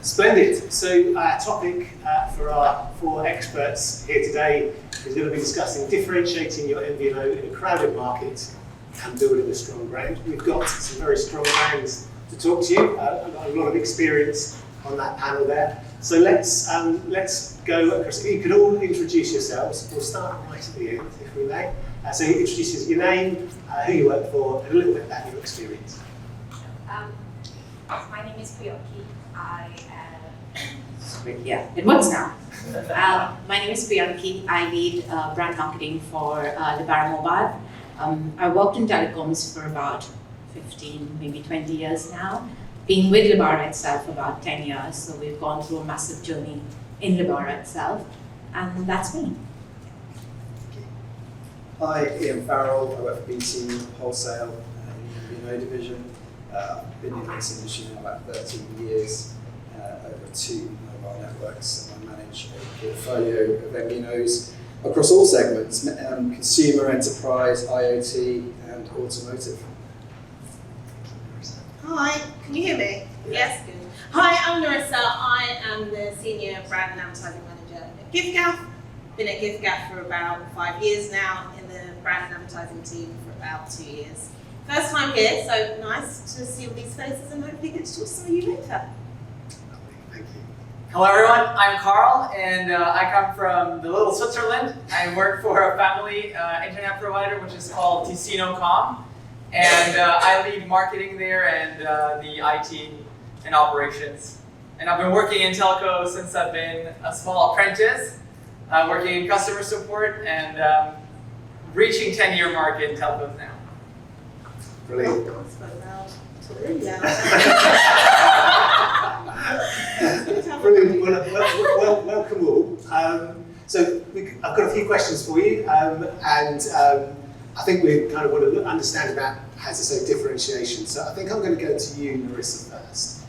Splendid. So our topic for our four experts here today is going to be discussing differentiating your MVNO in a crowded market and building a strong brand. We've got some very strong brands to talk to you. I've got a lot of experience on that panel there. So let's go. If you could all introduce yourselves. We'll start right at the end, if we may. So you introduce your name, who you work for, and a little bit about your experience. My name is Priyanki. It works now. My name is Priyanki. I lead brand marketing for Libara Mobile. I worked in telecoms for about 15, maybe 20 years now. Been with Libara itself for about 10 years, so we've gone through a massive journey in Libara itself, and that's me. Hi, Ian Farrell. I work for BT Wholesale in the MVNO division. I've been in this industry now about 13 years, over 2 mobile networks, and I manage a portfolio of MVNOs across all segments, consumer, enterprise, IoT, and automotive. Hi, can you hear me? Yes, good. Hi, I'm Larissa. I am the Senior Brand and Advertising Manager at giffgaff. Been at giffgaff for about 5 years now, in the brand and advertising team for about 2 years. First time here, so nice to see all these faces and hopefully get to talk to some of you later. Thank you. Hello everyone, I'm Carl and I come from the little Switzerland. I work for a family internet provider which is called Ticino.com, and I lead marketing there and the IT and operations. And I've been working in telco since I've been a small apprentice, working in customer support and reaching 10-year mark in telcos now. Brilliant. Brilliant. Well, welcome all. I've got a few questions for you, and I think we kind of want to understand about, as I say, differentiation. So I think I'm going to go to you, Marissa, first.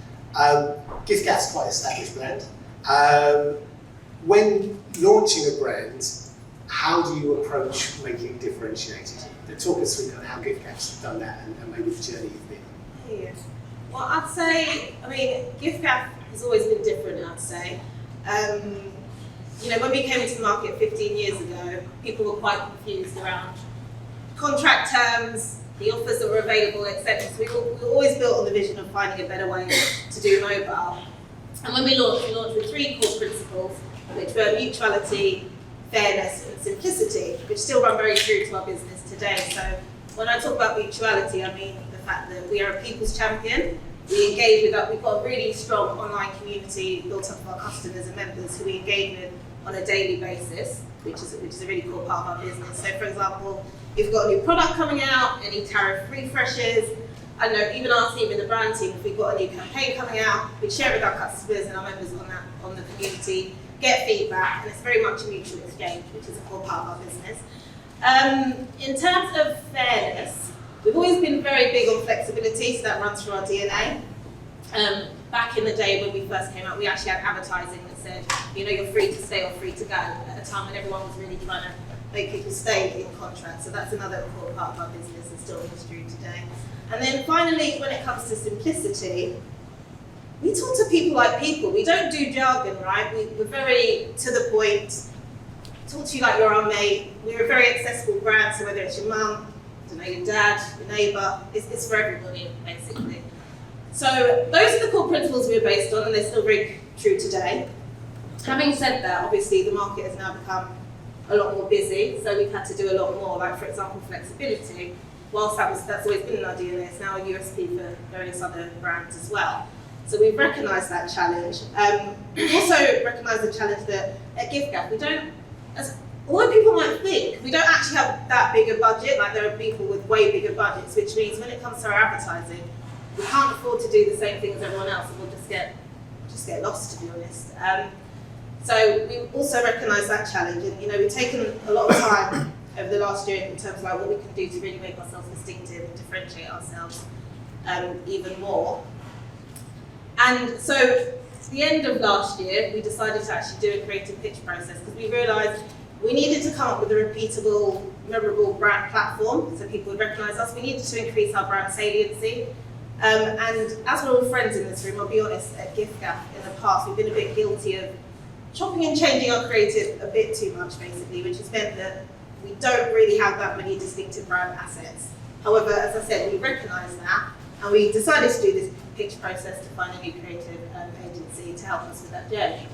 giffgaff's quite an established brand. When launching a brand, how do you approach making it differentiated? Talk us through kind of how giffgaff's done that and maybe the journey you've been on. Yeah. Well, I'd say, giffgaff has always been different, I'd say. When we came into the market 15 years ago, people were quite confused around contract terms, the offers that were available, etc. So we were always built on the vision of finding a better way to do mobile. And when we launched with 3 core principles, which were mutuality, fairness and simplicity, which still run very true to our business today. So when I talk about mutuality, I mean the fact that we are a people's champion. We engage with that. We've got a really strong online community built up of our customers and members who we engage with on a daily basis, which is a really cool part of our business. So for example, if we've got a new product coming out, any tariff refreshes, I know even our team in the brand team, if we've got a new campaign coming out, we share it with our customers and our members on the community, get feedback, and it's very much a mutual exchange, which is a core part of our business. In terms of fairness, we've always been very big on flexibility, so that runs through our DNA. Back in the day when we first came out, we actually had advertising that said, you're free to stay or free to go, at a time when everyone was really trying to make people stay in contracts. So that's another core part of our business and still is true today. And then finally, when it comes to simplicity, we talk to people like people. We don't do jargon, right? We're very to the point, talk to you like you're our mate. We're a very accessible brand, so whether it's your mum, your dad, your neighbour, it's for everybody, basically. So those are the core principles we're based on, and they're still very true today. Having said that, obviously the market has now become a lot more busy, so we've had to do a lot more, like for example, flexibility. Whilst that's always been in our DNA, it's now a USP for various other brands as well. So we've recognised that challenge. We've also recognised the challenge that at giffgaff, we don't, although people might think, we don't actually have that big a budget, like there are people with way bigger budgets, which means when it comes to our advertising, we can't afford to do the same thing as everyone else, and we'll just get lost, to be honest. So we also recognise that challenge, and we've taken a lot of time over the last year in terms of what we can do to really make ourselves distinctive and differentiate ourselves even more. And so at the end of last year, we decided to actually do a creative pitch process because we realised we needed to come up with a repeatable, memorable brand platform so people would recognise us. We needed to increase our brand saliency. And as we're all friends in this room, I'll be honest, at GiftGap in the past, we've been a bit guilty of chopping and changing our creative a bit too much, basically, which has meant that we don't really have that many distinctive brand assets. However, as I said, we recognise that, and we decided to do this pitch process to find a new creative agency to help us with that journey.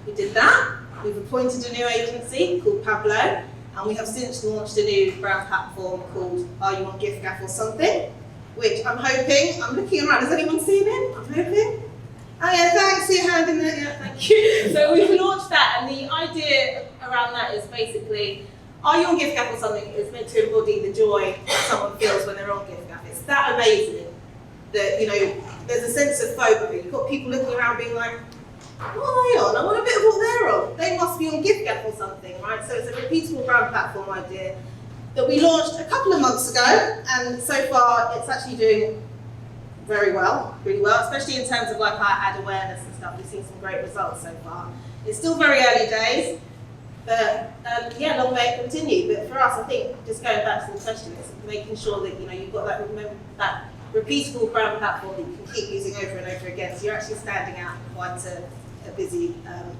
We did that. We've appointed a new agency called Pablo, and we have since launched a new brand platform called Are You on GiftGap or Something, which I'm looking around, has anyone seen it? I'm hoping. Oh yeah, thanks for your hand in there, yeah, thank you. So we've launched that, and the idea around that is basically, Are You on GiftGap or Something is meant to embody the joy someone feels when they're on GiftGap. It's that amazing that, you know, there's a sense of FOMO. You've got people looking around being like, what are they on? I want a bit of what they're on. They must be on GiftGap or something, right? So it's a repeatable brand platform idea that we launched a couple of months ago, and so far it's actually doing very well, really well, especially in terms of like our ad awareness and stuff. We've seen some great results so far. It's still very early days, but yeah, long may it continue. But for us, I think just going back to the question, is making sure that you've got that repeatable brand platform that you can keep using over and over again, so you're actually standing out in quite a busy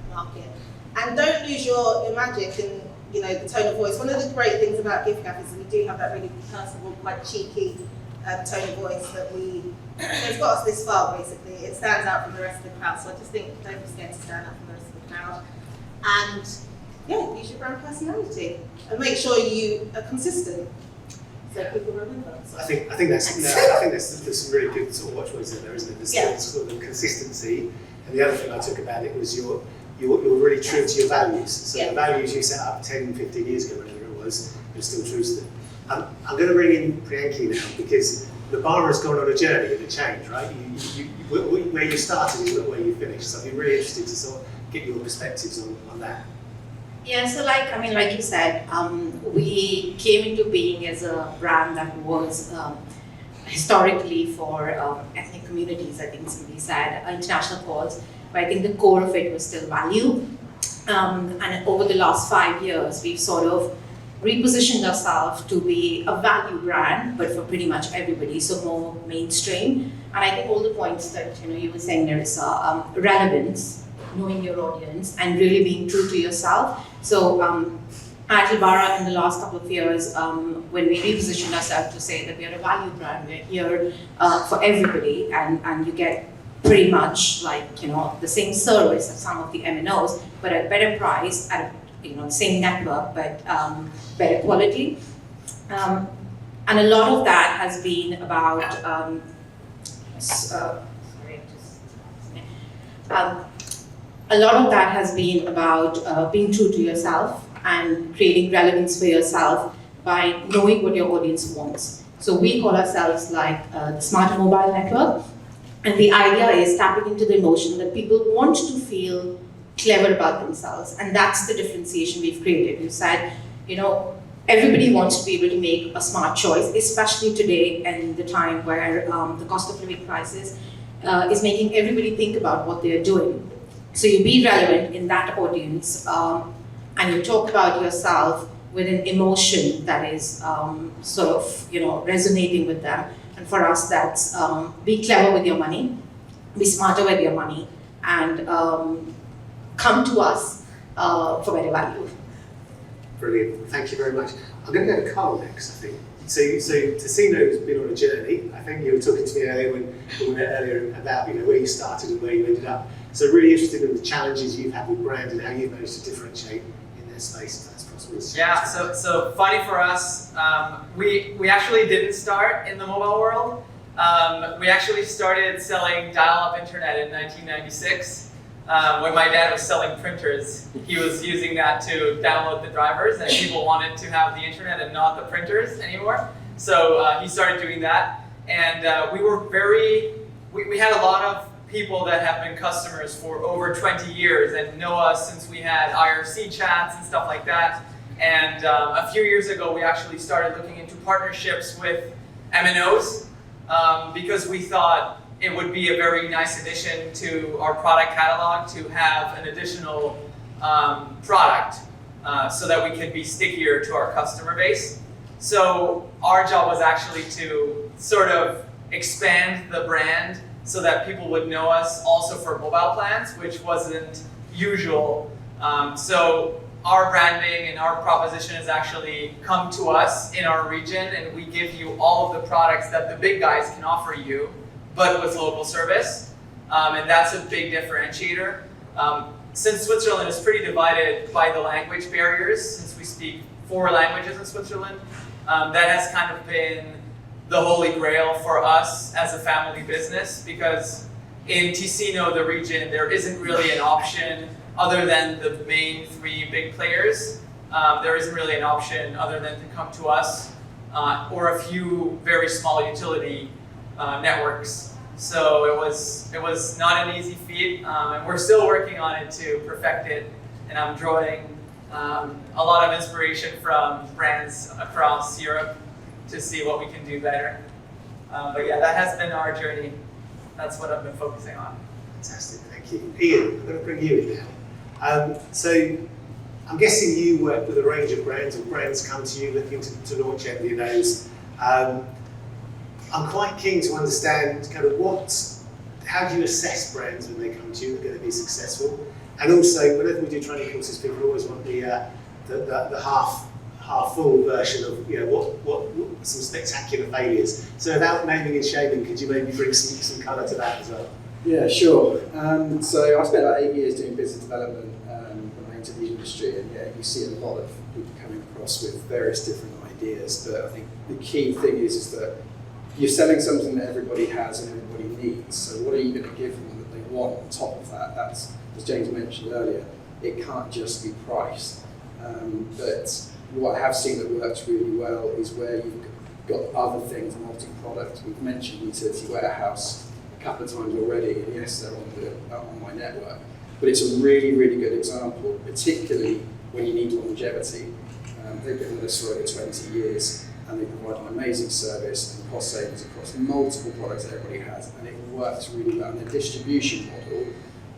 market. And don't lose your magic and the tone of voice. One of the great things about GiftGap is that we do have that really personable, quite cheeky tone of voice that it's got us this far, basically. It stands out from the rest of the crowd, so I just think don't be scared to stand out from the rest of the crowd. And yeah, use your brand personality and make sure you are consistent, so people remember. So. I think there's some really good sort of watchwords in there, isn't it? There's sort of consistency, and the other thing I took about it was you're really true to your values. So the values you set up 10, 15 years ago, whatever it was, you're still true to them. I'm going to bring in Priyanki now, because the bar has gone on a journey of a change, right? Where you started is not where you finished. So I'd be really interested to sort of get your perspectives on that. Yeah, so like you said, we came into being as a brand that was historically for ethnic communities, I think somebody said, international cause, but I think the core of it was still value. And over the last 5 years, we've sort of repositioned ourselves to be a value brand, but for pretty much everybody, so more mainstream. And I think all the points that you were saying there is relevance, knowing your audience, and really being true to yourself. So at Albara in the last couple of years, when we repositioned ourselves to say that we are a value brand, we're here for everybody, and you get pretty much like the same service as some of the MNOs, but at a better price, at the same network, but better quality. And a lot of that has been about a lot of that has been about being true to yourself and creating relevance for yourself by knowing what your audience wants. So we call ourselves like the Smarter Mobile Network, and the idea is tapping into the emotion that people want to feel clever about themselves, and that's the differentiation we've created. We've said, everybody wants to be able to make a smart choice, especially today and the time where the cost of living crisis is making everybody think about what they're doing. So you be relevant in that audience, and you talk about yourself with an emotion that is sort of resonating with them. And for us, that's be clever with your money, be smarter with your money, and come to us for better value. Brilliant, thank you very much. I'm going to go to Carl next, I think. So Ticino has been on a journey. I think you were talking to me earlier when we met earlier about where you started and where you ended up. So really interested in the challenges you've had with brand and how you've managed to differentiate in their space, if that's possible. Yeah, so funny for us, we actually didn't start in the mobile world. We actually started selling dial-up internet in 1996. When my dad was selling printers, he was using that to download the drivers, and people wanted to have the internet and not the printers anymore. So he started doing that, and we had a lot of people that have been customers for over 20 years and know us since we had IRC chats and stuff like that. And a few years ago, we actually started looking into partnerships with MNOs because we thought it would be a very nice addition to our product catalog to have an additional product so that we could be stickier to our customer base. So our job was actually to sort of expand the brand so that people would know us also for mobile plans, which wasn't usual. So our branding and our proposition is actually come to us in our region, and we give you all of the products that the big guys can offer you, but with local service. And that's a big differentiator. Since Switzerland is pretty divided by the language barriers, since we speak 4 languages in Switzerland, that has kind of been the holy grail for us as a family business, because in Ticino, the region, there isn't really an option other than the main 3 big players. There isn't really an option other than to come to us or a few very small utility networks. So it was not an easy feat, and we're still working on it to perfect it. And I'm drawing a lot of inspiration from brands across Europe to see what we can do better. But yeah, that has been our journey. That's what I've been focusing on. Fantastic, thank you. Ian, I'm going to bring you in now. So I'm guessing you work with a range of brands, or brands come to you looking to launch MVNOs. I'm quite keen to understand kind of how do you assess brands when they come to you that are going to be successful? And also, whenever we do training courses, people always want the half full version of what some spectacular failures. So without naming and shaming, could you maybe bring some colour to that as well? Yeah, sure. So I spent about 8 years doing business development when I entered the industry, and yeah, you see a lot of people coming across with various different ideas. But I think the key thing is that you're selling something that everybody has and everybody needs. So what are you going to give them that they want on top of that? That's, as James mentioned earlier, it can't just be price. But what I have seen that works really well is where you've got other things, multi-product. We've mentioned utility warehouse a couple of times already, and yes, they're on my network. But it's a really, really good example, particularly when you need longevity. They've been with us for over 20 years, and they provide an amazing service and cost savings across multiple products that everybody has, and it works really well. And their distribution model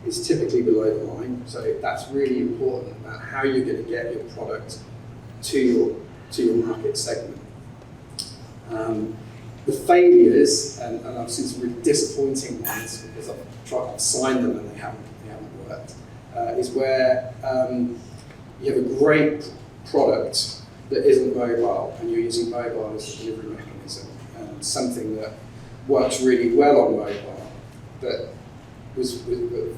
is typically below the line, so that's really important about how you're going to get your product to your market segment. The failures, and I've seen some really disappointing ones because I've tried to sign them and they haven't worked, is where you have a great product that isn't mobile, and you're using mobile as a delivery mechanism, and something that works really well on mobile, but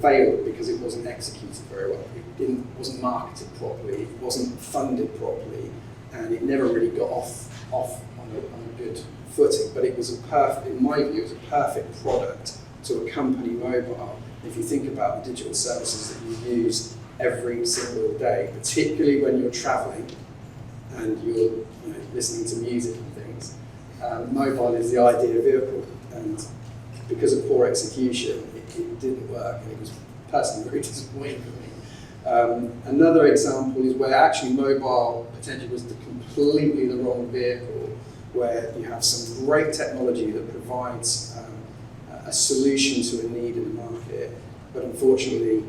failed because it wasn't executed very well. It wasn't marketed properly, it wasn't funded properly, and it never really got off on a good footing. But it was in my view, it was a perfect product to accompany mobile. If you think about the digital services that you use every single day, particularly when you're traveling and you're listening to music and things, mobile is the ideal vehicle. And because of poor execution, it didn't work, and it was personally very disappointing for me. Another example is where actually mobile potentially was completely the wrong vehicle, where you have some great technology that provides a solution to a need in the market, but unfortunately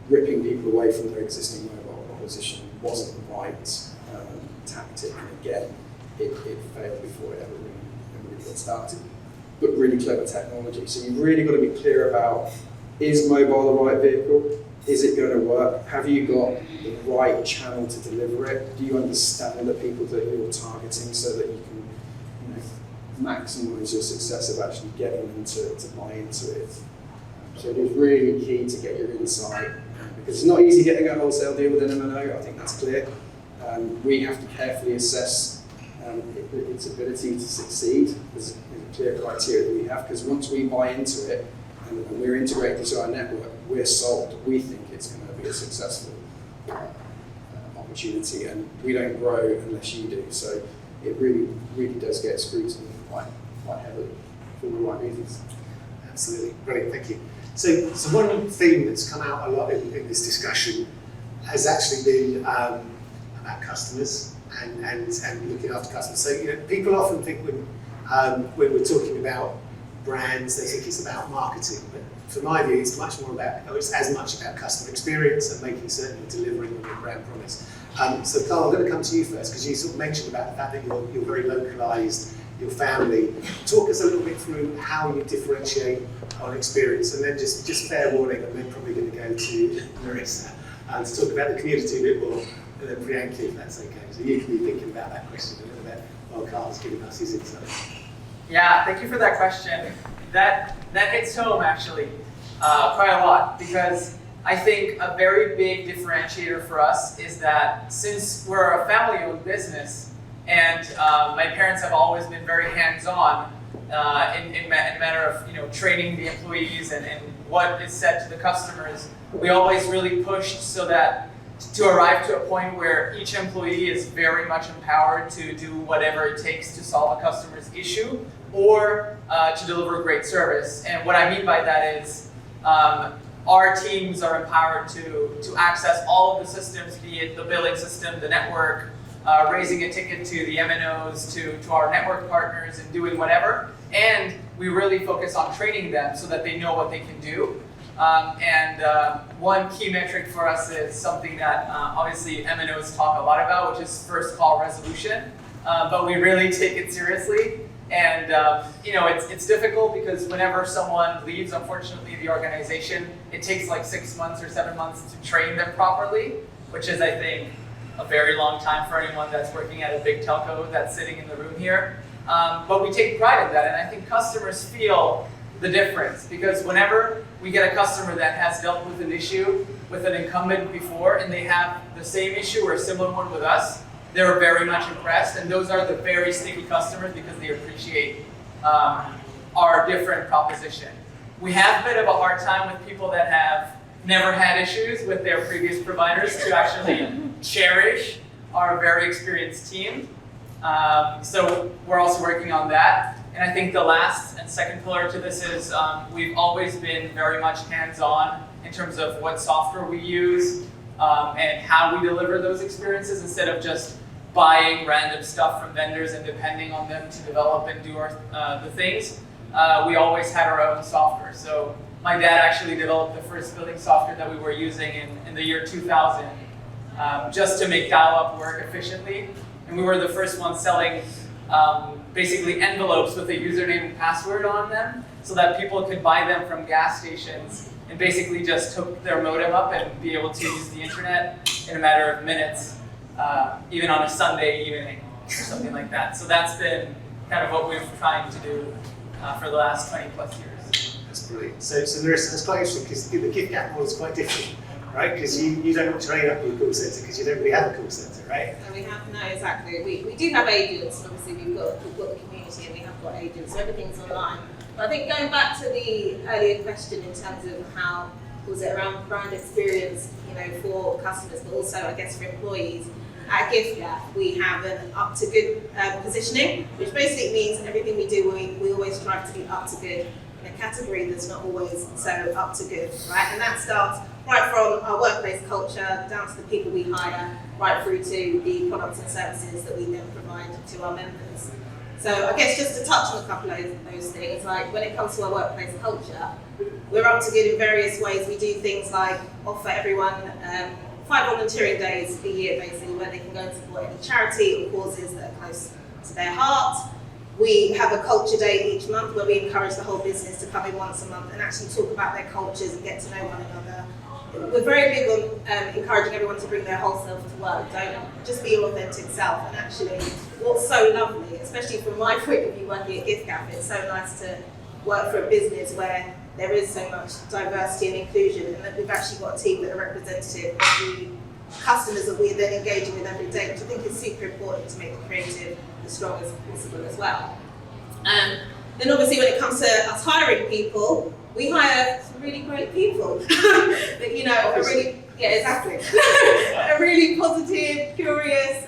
ripping people away from their existing mobile proposition wasn't the right tactic, and again, it failed before it ever really got started. But really clever technology. So you've really got to be clear about, is mobile the right vehicle? Is it going to work? Have you got the right channel to deliver it? Do you understand the people that you're targeting so that you can maximise your success of actually getting them to buy into it? So it is really key to get your insight, because it's not easy getting a wholesale deal with an MVNO, I think that's clear. We have to carefully assess its ability to succeed. There's a clear criteria that we have, because once we buy into it and we're integrated to our network, we're sold. We think it's going to be a successful opportunity, and we don't grow unless you do. So it really, really does get scrutinized quite heavily for the right reasons. Absolutely, brilliant, thank you. So one theme that's come out a lot in this discussion has actually been about customers and looking after customers. So people often think when we're talking about brands, they think it's about marketing. But for my view, it's much more about, it's as much about customer experience and making certain you're delivering on your brand promise. So Carl, I'm going to come to you first, because you sort of mentioned about the fact that you're very localised your family. Talk us a little bit through how you differentiate on experience, and then just fair warning, I'm then probably going to go to Marissa to talk about the community a bit more, and then Priyanka, if that's okay. So you can be thinking about that question a little bit while Carl's giving us his insight. Yeah, thank you for that question. That hits home actually quite a lot, because I think a very big differentiator for us is that since we're a family-owned business, and my parents have always been very hands-on in matter of training the employees and what is said to the customers, we always really pushed so that to arrive to a point where each employee is very much empowered to do whatever it takes to solve a customer's issue or to deliver great service. And what I mean by that is our teams are empowered to access all of the systems, be it the billing system, the network, raising a ticket to the MNOs, to our network partners, and doing whatever. And we really focus on training them so that they know what they can do. One key metric for us is something that obviously MNOs talk a lot about, which is first call resolution. But we really take it seriously. And it's difficult because whenever someone leaves, unfortunately, the organization, it takes like 6 months or 7 months to train them properly, which is, I think, a very long time for anyone that's working at a big telco that's sitting in the room here. But we take pride in that, and I think customers feel the difference, because whenever we get a customer that has dealt with an issue with an incumbent before and they have the same issue or a similar one with us, they're very much impressed, and those are the very sticky customers because they appreciate our different proposition. We have a bit of a hard time with people that have never had issues with their previous providers to actually cherish our very experienced team. So we're also working on that. And I think the last and second pillar to this is we've always been very much hands-on in terms of what software we use and how we deliver those experiences, instead of just buying random stuff from vendors and depending on them to develop and do the things. We always had our own software. So my dad actually developed the first billing software that we were using in the year 2000 just to make dial-up work efficiently. And we were the first ones selling basically envelopes with a username and password on them so that people could buy them from gas stations and basically just hook their modem up and be able to use the internet in a matter of minutes, even on a Sunday evening or something like that. So that's been kind of what we've been trying to do for the last 20 plus years. That's brilliant. So Marissa, that's quite interesting because the gift gap model is quite different, right? Because you don't train up your call centre because you don't really have a call centre, right? So we have, no, exactly. We do have agents, and obviously we've got the community and we have got agents, so everything's online. But I think going back to the earlier question in terms of how was it around brand experience, for customers, but also I guess for employees. At GiftGap, we have an up to good positioning, which basically means everything we do, we always strive to be up to good in a category that's not always so up to good, right? And that starts right from our workplace culture, down to the people we hire, right through to the products and services that we then provide to our members. So I guess just to touch on a couple of those things, like when it comes to our workplace culture, we're up to good in various ways. We do things like offer everyone 5 volunteering days a year, basically, where they can go and support any charity or causes that are close to their heart. We have a culture day each month where we encourage the whole business to come in once a month and actually talk about their cultures and get to know one another. We're very big on encouraging everyone to bring their whole self to work. Don't just be your authentic self. And actually, what's so lovely, especially from my point of view working at GiftGap, it's so nice to work for a business where there is so much diversity and inclusion, and that we've actually got a team that are representative of the customers that we're then engaging with every day, which I think is super important to make the creative as strong as possible as well. Then obviously when it comes to us hiring people, we hire some really great people that, are really, yeah, exactly, are really positive, curious,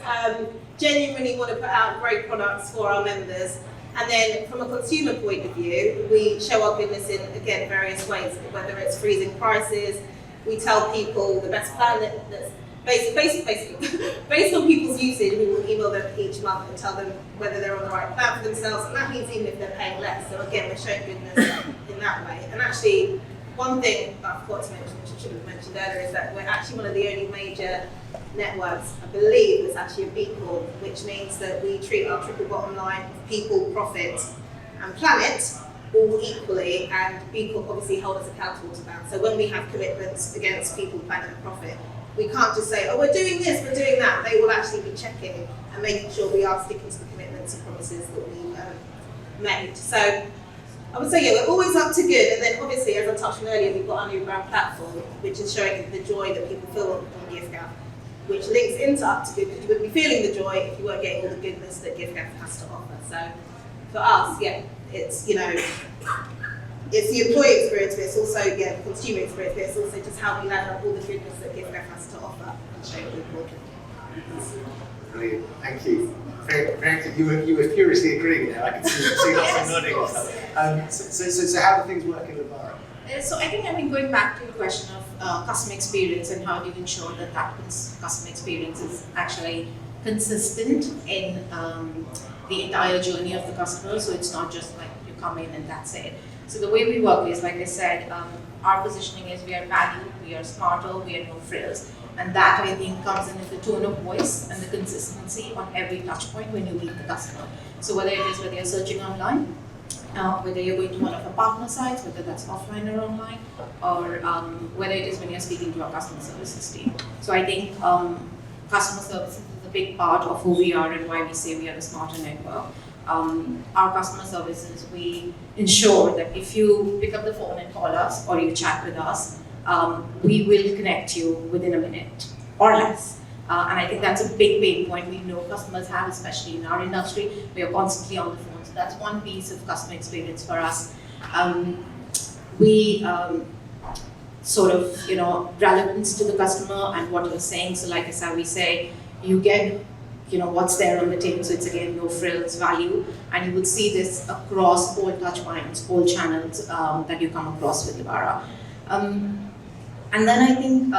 genuinely want to put out great products for our members. And then from a consumer point of view, we show our goodness in, again, various ways, whether it's freezing prices, we tell people the best plan that's basically based on people's usage, we will email them each month and tell them whether they're on the right plan for themselves, and that means even if they're paying less. So again, we're showing goodness in that way. And actually, one thing I forgot to mention, which I should have mentioned earlier, is that we're actually one of the only major networks, I believe, that's actually a B Corp, which means that we treat our triple bottom line of people, profit, and planet all equally, and B Corp obviously hold us accountable to that. So when we have commitments against people, planet, and profit, we can't just say, oh, we're doing this, we're doing that. They will actually be checking and making sure we are sticking to the commitments and promises that we've made. So I would say, yeah, we're always up to good. And then obviously, as I touched on earlier, we've got our new brand platform, which is showing the joy that people feel on giffgaff, which links into up to good, because you wouldn't be feeling the joy if you weren't getting all the goodness that giffgaff has to offer. So for us, yeah, it's, you know, it's the employee experience, but it's also, yeah, the consumer experience, but it's also just how we ladder up all the goodness that giffgaff has to offer and show people. Brilliant, thank you. You were furiously agreeing there. I can see lots of nodding and stuff. So how do things work in the bar? So I think, going back to the question of customer experience and how do you ensure that customer experience is actually consistent in the entire journey of the customer. So it's not just like you come in and that's it. So the way we work is, like I said, our positioning is we are value, we are smarter, we are no frills. And that, I think, comes in with the tone of voice and the consistency on every touch point when you meet the customer. So whether you're searching online, whether you're going to one of our partner sites, whether that's offline or online, or whether it is when you're speaking to our customer services team. So I think customer services is a big part of who we are and why we say we are a smarter network. Our customer services, we ensure that if you pick up the phone and call us or you chat with us, we will connect you within a minute or less. And I think that's a big pain point we know customers have, especially in our industry. We are constantly on the phone. So that's one piece of customer experience for us. We sort of, relevance to the customer and what you're saying. So like I said, we say, you get, what's there on the table. So it's again, no frills, value. And you will see this across all touch points, all channels that you come across with Libara. And then I think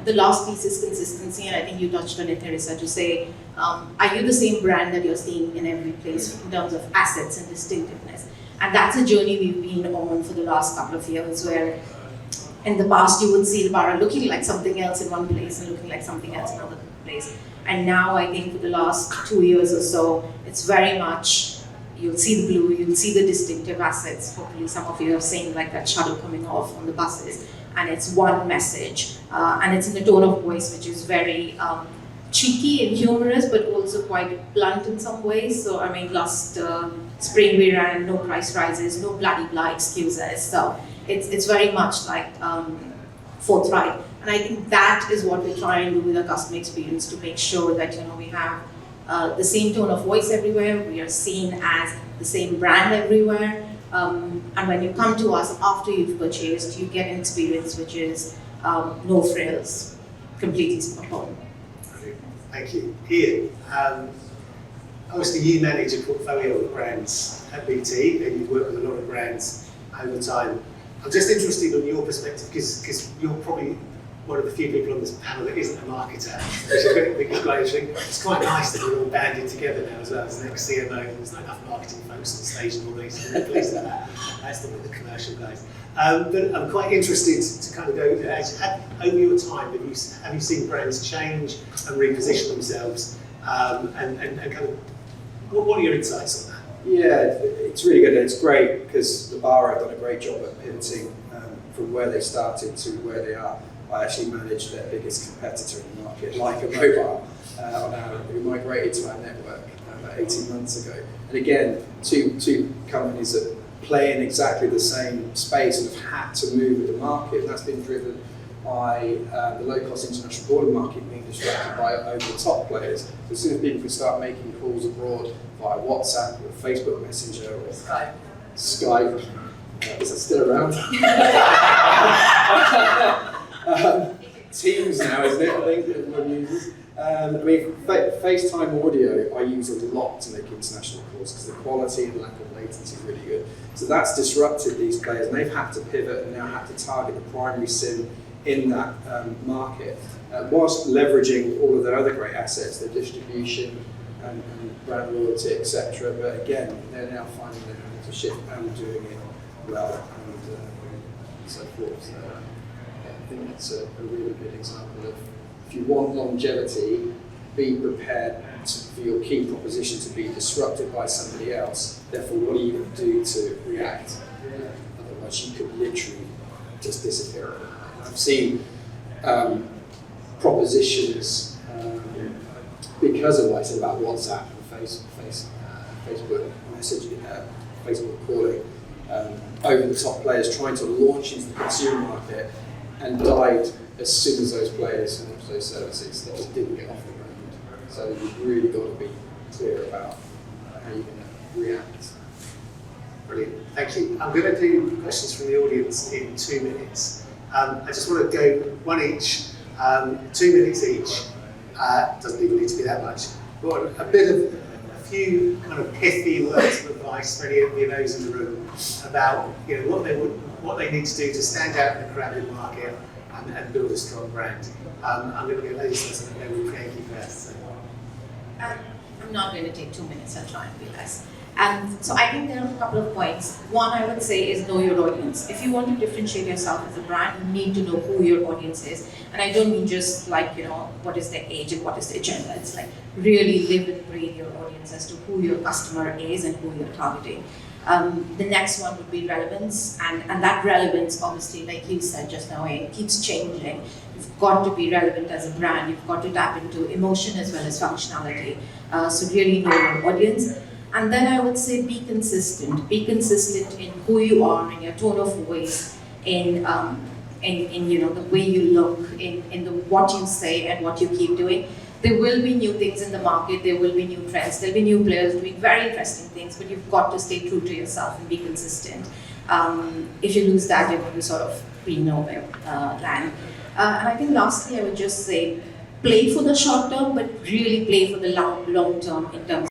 the last piece is consistency, and I think you touched on it, Teresa, to say, are you the same brand that you're seeing in every place in terms of assets and distinctiveness? And that's a journey we've been on for the last couple of years, where in the past you would see Libara looking like something else in one place and looking like something else in another place. And now I think for the last 2 years or so, it's very much, you'll see the blue, you'll see the distinctive assets. Hopefully some of you have seen like that shuttle coming off on the buses. And it's one message. And it's in the tone of voice, which is very cheeky and humorous, but also quite blunt in some ways. So I mean, last spring we ran no price rises, no bloody blah excuses. So it's very much like forthright. And I think that is what we try and do with our customer experience, to make sure that we have the same tone of voice everywhere. We are seen as the same brand everywhere. And when you come to us after you've purchased, you get an experience which is no frills, completely spot on. Thank you. Ian, obviously you manage a portfolio of brands at BT, and you've worked with a lot of brands over time. I'm just interested on your perspective, because you're probably one of the few people on this panel that isn't a marketer, which is a big thing. It's quite nice that we're all banded together now as well as the next CMO. There's not enough marketing folks on stage and all these, so we're pleased with that. That's the commercial guys. But I'm quite interested to kind of go, over your time, have you seen brands change and reposition themselves? And kind of, what are your insights on that? Yeah, it's really good, and it's great because the bar have done a great job at pivoting from where they started to where they are. I actually managed their biggest competitor in the market, like a mobile, who migrated to our network about 18 months ago. And again, two companies that play in exactly the same space and have had to move with the market, and that's been driven by the low-cost international broadband market being disrupted by over-the-top players. So as soon as people can start making calls abroad via WhatsApp or Facebook Messenger or Skype, is that still around? Teams now, isn't it? I think that everyone uses. FaceTime audio I use a lot to make international calls because the quality and lack of latency is really good. So that's disrupted these players, and they've had to pivot and now have to target the primary SIM in that market, whilst leveraging all of their other great assets, their distribution and brand loyalty, etc. But again, they're now finding they're having to shift and doing it well. And and so forth. So I think that's a really good example of, if you want longevity, be prepared for your key proposition to be disrupted by somebody else. Therefore, what are you going to do to react? Otherwise, you could literally just disappear. I've seen propositions because of what I said about WhatsApp and Facebook messaging, Facebook calling, over-the-top players trying to launch into the consumer market and died as soon as those players and those services that just didn't get off the ground. So you've really got to be clear about how you're going to react. Brilliant, thank you. I'm going to do questions from the audience in 2 minutes. I just want to go one each, 2 minutes each. Doesn't even need to be that much. But a few kind of pithy words of advice for any MVNOs in the room about what they need to do to stand out in a crowded market and build a strong brand. I'm going to go ladies first, and then we'll Frankie first. So. I'm not going to take 2 minutes, I'll try and be less. So I think there are a couple of points. One I would say is know your audience. If you want to differentiate yourself as a brand, you need to know who your audience is. And I don't mean just like, what is their age and what is their gender. It's like really live and breathe your audience as to who your customer is and who you're targeting. The next one would be relevance, and that relevance, obviously, like you said just now, it keeps changing. You've got to be relevant as a brand. You've got to tap into emotion as well as functionality. So really know your audience. And then I would say be consistent. Be consistent in who you are, in your tone of voice, in the way you look, in what you say and what you keep doing. There will be new things in the market, there will be new trends, there'll be new players doing very interesting things, but you've got to stay true to yourself and be consistent. If you lose that, you're going to sort of be nowhere land. And I think lastly, I would just say, play for the short term, but really play for the long term in terms